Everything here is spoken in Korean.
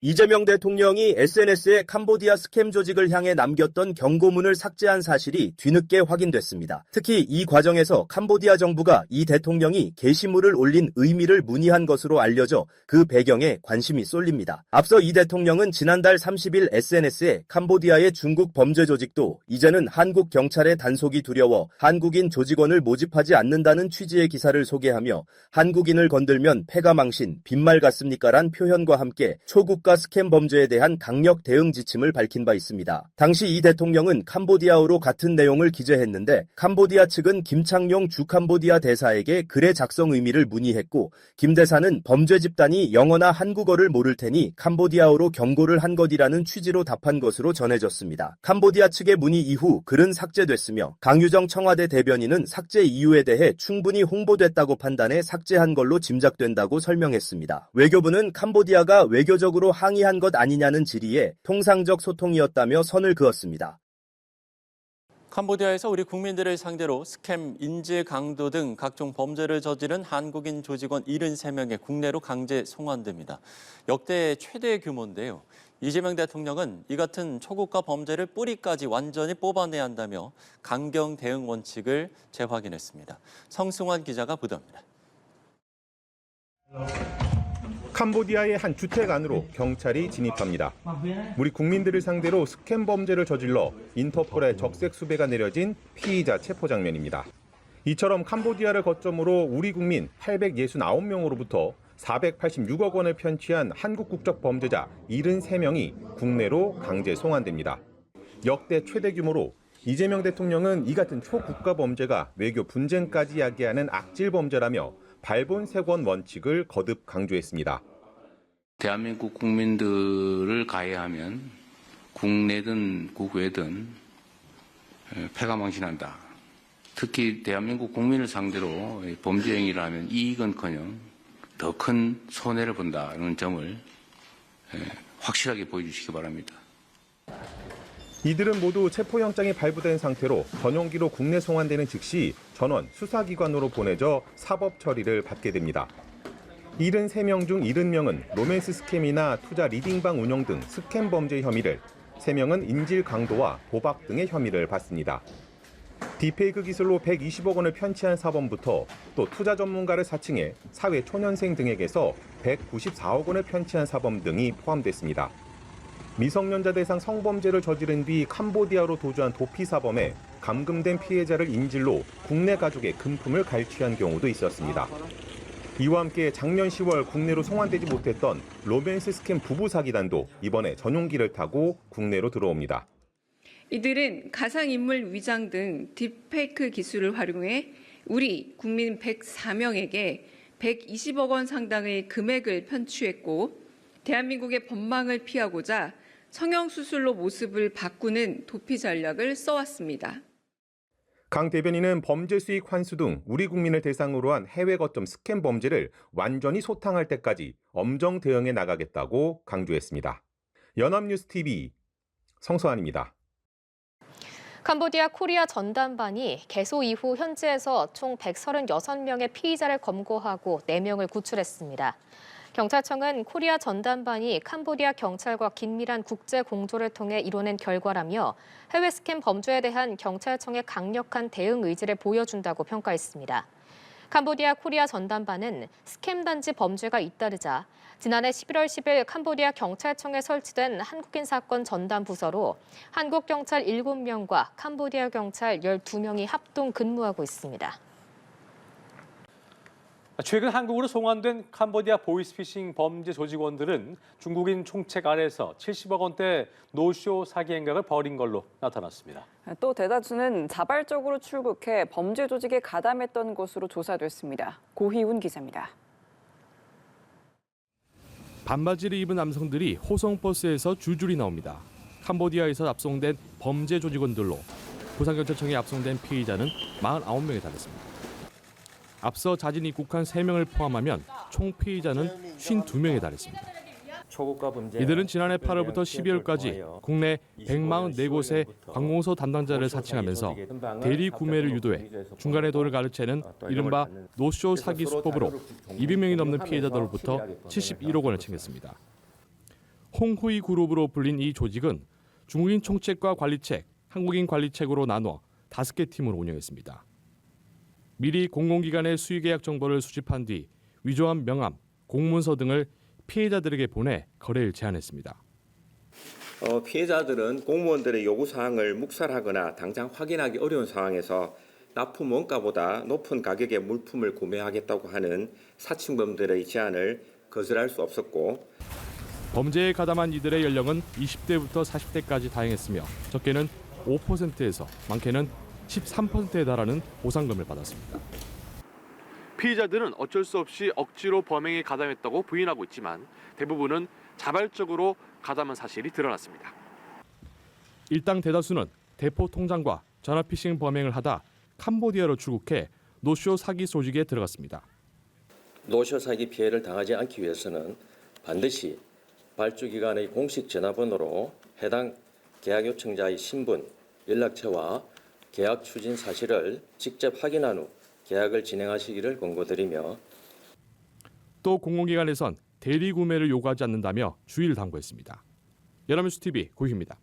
이재명 대통령이 SNS에 캄보디아 스캠 조직을 향해 남겼던 경고문을 삭제한 사실이 뒤늦게 확인됐습니다. 특히 이 과정에서 캄보디아 정부가 이 대통령이 게시물을 올린 의미를 문의한 것으로 알려져 그 배경에 관심이 쏠립니다. 앞서 이 대통령은 지난달 30일 SNS에 캄보디아의 중국 범죄 조직도 이제는 한국 경찰의 단속이 두려워 한국인 조직원을 모집하지 않는다는 취지의 기사를 소개하며 한국인을 건들면 패가 망신, 빈말 같습니까란 표현과 함께 초국가 스캠 범죄에 대한 강력 대응 지침을 밝힌 바 있습니다. 당시 이 대통령은 캄보디아어로 같은 내용을 기재했는데 캄보디아 측은 김창룡 주 캄보디아 대사에게 글의 작성 의미를 문의했고 김 대사는 범죄 집단이 영어나 한국어를 모를 테니 캄보디아어로 경고를 한 것이라는 취지로 답한 것으로 전해졌습니다. 캄보디아 측의 문의 이후 글은 삭제됐으며 강유정 청와대 대변인은 삭제 이유에 대해 충분히 홍보됐다고 판단해 삭제한 걸로 짐작된다고 설명했습니다. 외교부는 캄보디아가 외교적으로 항의한 것 아니냐는 질의에 통상적 소통이었다며 선을 그었습니다. 캄보디아에서 우리 국민들을 상대로 스캠, 인질 강도 등 각종 범죄를 저지른 한국인 조직원 73명이 국내로 강제 송환됩니다. 역대 최대 규모인데요. 이재명 대통령은 이 같은 초국가 범죄를 뿌리까지 완전히 뽑아내야 한다며 강경 대응 원칙을 재확인했습니다. 성승환 기자가 보도합니다. 캄보디아의 한 주택 안으로 경찰이 진입합니다. 우리 국민들을 상대로 스캠 범죄를 저질러 인터폴의 적색 수배가 내려진 피의자 체포 장면입니다. 이처럼 캄보디아를 거점으로 우리 국민 869명으로부터 486억 원을 편취한 한국 국적 범죄자 73명이 국내로 강제 송환됩니다. 역대 최대 규모로 이재명 대통령은 이 같은 초국가 범죄가 외교 분쟁까지 야기하는 악질 범죄라며 발본색원 원칙을 거듭 강조했습니다. 대한민국 국민들을 가해하면 국내든 국외든 패가 망신한다. 특히 대한민국 국민을 상대로 범죄 행위를 하면 이익은커녕 더 큰 손해를 본다는 점을 확실하게 보여주시기 바랍니다. 이들은 모두 체포영장이 발부된 상태로 전용기로 국내 송환되는 즉시 전원 수사기관으로 보내져 사법 처리를 받게 됩니다. 73명 중 70명은 로맨스 스캠이나 투자 리딩방 운영 등 스캠 범죄 혐의를, 3명은 인질 강도와 도박 등의 혐의를 받습니다. 딥페이크 기술로 120억 원을 편취한 사범부터 또 투자 전문가를 사칭해 사회 초년생 등에게서 194억 원을 편취한 사범 등이 포함됐습니다. 미성년자 대상 성범죄를 저지른 뒤 캄보디아로 도주한 도피 사범에 감금된 피해자를 인질로 국내 가족의 금품을 갈취한 경우도 있었습니다. 이와 함께 작년 10월 국내로 송환되지 못했던 로맨스 스캠 부부 사기단도 이번에 전용기를 타고 국내로 들어옵니다. 이들은 가상인물 위장 등 딥페이크 기술을 활용해 우리 국민 104명에게 120억 원 상당의 금액을 편취했고 대한민국의 법망을 피하고자 성형수술로 모습을 바꾸는 도피 전략을 써왔습니다. 강 대변인은 범죄 수익 환수 등 우리 국민을 대상으로 한 해외 거점 스캠 범죄를 완전히 소탕할 때까지 엄정 대응해 나가겠다고 강조했습니다. 연합뉴스TV 성서환입니다. 캄보디아 코리아 전담반이 개소 이후 현지에서 총 136명의 피의자를 검거하고 4명을 구출했습니다. 경찰청은 코리아 전담반이 캄보디아 경찰과 긴밀한 국제 공조를 통해 이뤄낸 결과라며 해외 스캠 범죄에 대한 경찰청의 강력한 대응 의지를 보여준다고 평가했습니다. 캄보디아 코리아 전담반은 스캠 단지 범죄가 잇따르자 지난해 11월 10일 캄보디아 경찰청에 설치된 한국인 사건 전담 부서로 한국 경찰 7명과 캄보디아 경찰 12명이 합동 근무하고 있습니다. 최근 한국으로 송환된 캄보디아 보이스피싱 범죄 조직원들은 중국인 총책 아래에서 70억 원대 노쇼 사기 행각을 벌인 걸로 나타났습니다. 또 대다수는 자발적으로 출국해 범죄 조직에 가담했던 것으로 조사됐습니다. 고희훈 기자입니다. 반바지를 입은 남성들이 호송버스에서 줄줄이 나옵니다. 캄보디아에서 압송된 범죄 조직원들로 부산경찰청에 압송된 피의자는 49명에 달했습니다. 앞서 자진 입국한 3명을 포함하면 총 피의자는 52명에 달했습니다. 이들은 지난해 8월부터 12월까지 국내 144곳의 관공서 담당자를 사칭하면서 대리 구매를 유도해 중간에 돈을 가르치는 이른바 노쇼 사기 수법으로 200명이 넘는 피해자들로부터 71억 원을 챙겼습니다. 송후이 그룹으로 불린 이 조직은 중국인 총책과 관리책, 한국인 관리책으로 나눠 5개 팀으로 운영했습니다. 미리 공공기관의 수의계약 정보를 수집한 뒤 위조한 명함, 공문서 등을 피해자들에게 보내 거래를 제한했습니다. 피해자들은 공무원들의 요구사항을 묵살하거나 당장 확인하기 어려운 상황에서 납품 원가보다 높은 가격의 물품을 구매하겠다고 하는 사칭범들의 제안을 거절할 수 없었고, 범죄에 가담한 이들의 연령은 20대부터 40대까지 다양했으며 적게는 5%에서 많게는 13%에 달하는 보상금을 받았습니다. 피의자들은 어쩔 수 없이 억지로 범행에 가담했다고 부인하고 있지만 대부분은 자발적으로 가담한 사실이 드러났습니다. 일당 대다수는 대포 통장과 전화 피싱 범행을 하다 캄보디아로 출국해 노쇼 사기 조직에 들어갔습니다. 노쇼 사기 피해를 당하지 않기 위해서는 반드시 발주기관의 공식 전화번호로 해당 계약 요청자의 신분, 연락처와 계약 추진 사실을 직접 확인한 후 계약을 진행하시기를 권고드리며, 또 공공기관에선 대리 구매를 요구하지 않는다며 주의를 당부했습니다. 연합뉴스 TV 고희입니다.